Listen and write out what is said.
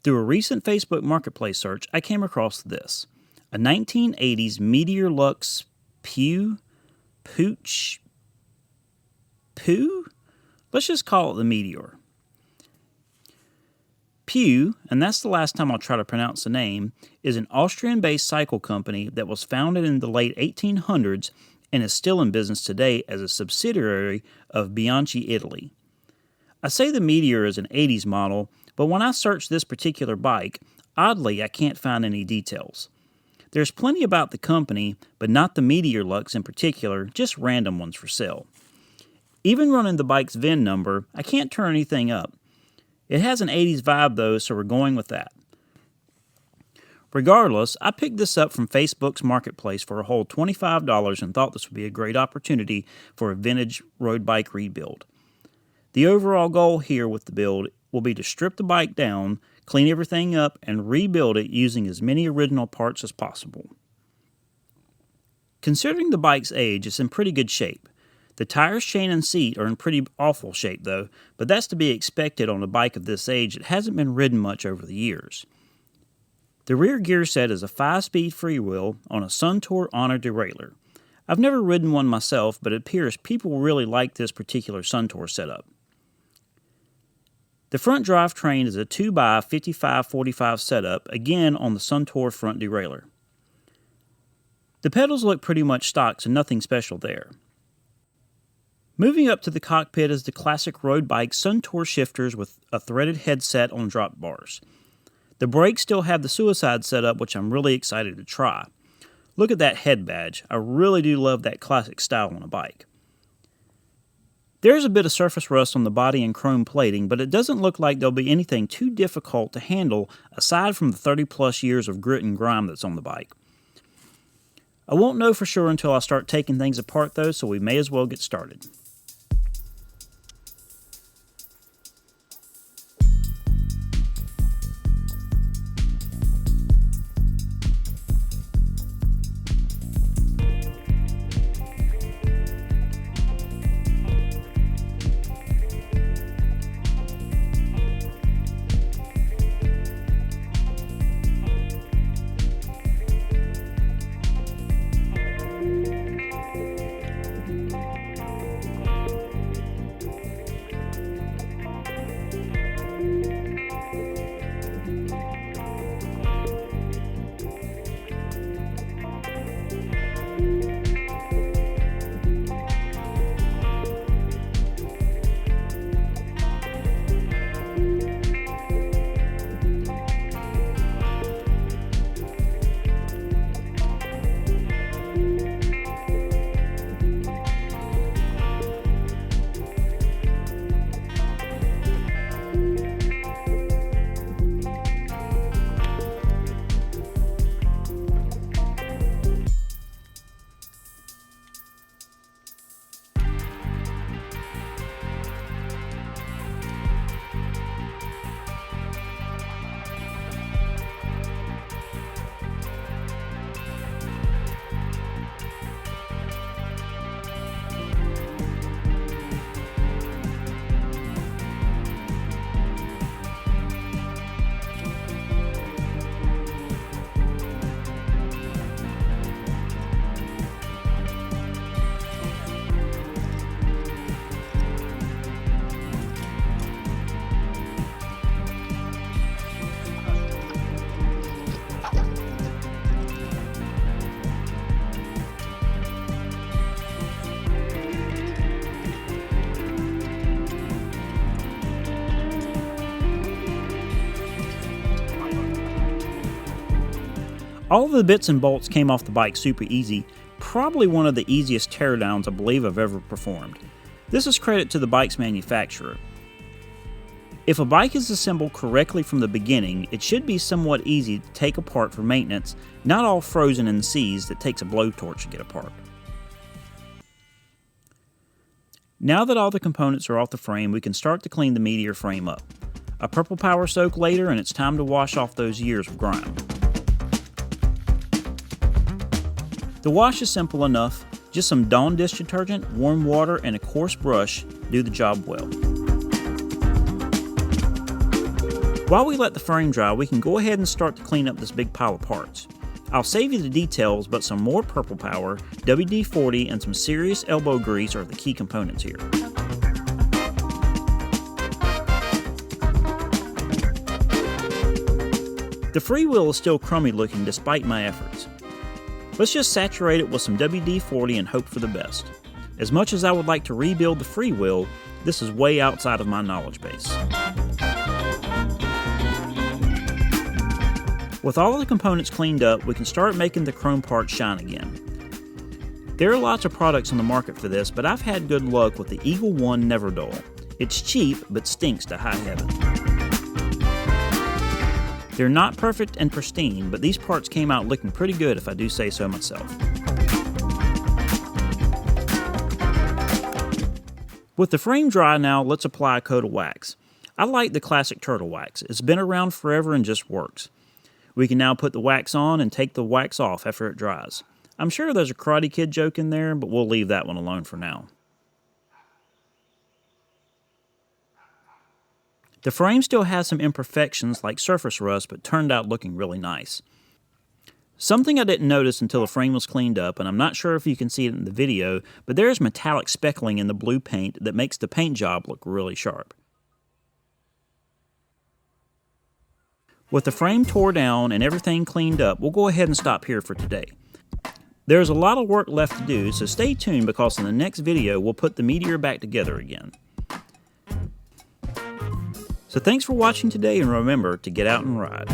Through a recent Facebook Marketplace search, I came across this. A 1980s Meteor Luxe PUCH Let's just call it the Meteor. PUCH, and that's the last time I'll try to pronounce the name, is an Austrian-based cycle company that was founded in the late 1800s and is still in business today as a subsidiary of Bianchi, Italy. I say the Meteor is an 80s model, but when I search this particular bike, oddly I can't find any details. There's plenty about the company, but not the Meteor Luxe in particular, just random ones for sale. Even running the bike's VIN number, I can't turn anything up. It has an 80s vibe though, so we're going with that. Regardless, I picked this up from Facebook's Marketplace for a whole $25 and thought this would be a great opportunity for a vintage road bike rebuild. The overall goal here with the build will be to strip the bike down, clean everything up, and rebuild it using as many original parts as possible. Considering the bike's age, it's in pretty good shape. The tires, chain, and seat are in pretty awful shape though, but that's to be expected on a bike of this age that hasn't been ridden much over the years. The rear gear set is a 5-speed freewheel on a Suntour Honor derailleur. I've never ridden one myself, but it appears people really like this particular Suntour setup. The front drivetrain is a 2x55/45 setup, again on the Suntour front derailleur. The pedals look pretty much stock, so nothing special there. Moving up to the cockpit is the classic road bike Suntour shifters with a threaded headset on drop bars. The brakes still have the suicide setup, which I'm really excited to try. Look at that head badge. I really do love that classic style on a bike. There's a bit of surface rust on the body and chrome plating, but it doesn't look like there'll be anything too difficult to handle aside from the 30+ years of grit and grime that's on the bike. I won't know for sure until I start taking things apart though, so we may as well get started. All of the bits and bolts came off the bike super easy, probably one of the easiest teardowns I believe I've ever performed. This is credit to the bike's manufacturer. If a bike is assembled correctly from the beginning, it should be somewhat easy to take apart for maintenance, not all frozen in the seas that takes a blowtorch to get apart. Now that all the components are off the frame, we can start to clean the Meteor frame up. A purple power soak later, and it's time to wash off those years of grime. The wash is simple enough. Just some Dawn dish detergent, warm water, and a coarse brush do the job well. While we let the frame dry, we can go ahead and start to clean up this big pile of parts. I'll save you the details, but some more purple power, WD-40, and some serious elbow grease are the key components here. The freewheel is still crummy looking despite my efforts. Let's just saturate it with some WD-40 and hope for the best. As much as I would like to rebuild the freewheel, this is way outside of my knowledge base. With all of the components cleaned up, we can start making the chrome parts shine again. There are lots of products on the market for this, but I've had good luck with the Eagle One Never Dull. It's cheap, but stinks to high heaven. They're not perfect and pristine, but these parts came out looking pretty good if I do say so myself. With the frame dry now, let's apply a coat of wax. I like the classic turtle wax. It's been around forever and just works. We can now put the wax on and take the wax off after it dries. I'm sure there's a Karate Kid joke in there, but we'll leave that one alone for now. The frame still has some imperfections like surface rust, but turned out looking really nice. Something I didn't notice until the frame was cleaned up, and I'm not sure if you can see it in the video, but there's metallic speckling in the blue paint that makes the paint job look really sharp. With the frame tore down and everything cleaned up, we'll go ahead and stop here for today. There's a lot of work left to do, so stay tuned because in the next video we'll put the Meteor back together again. So thanks for watching today, and remember to get out and ride.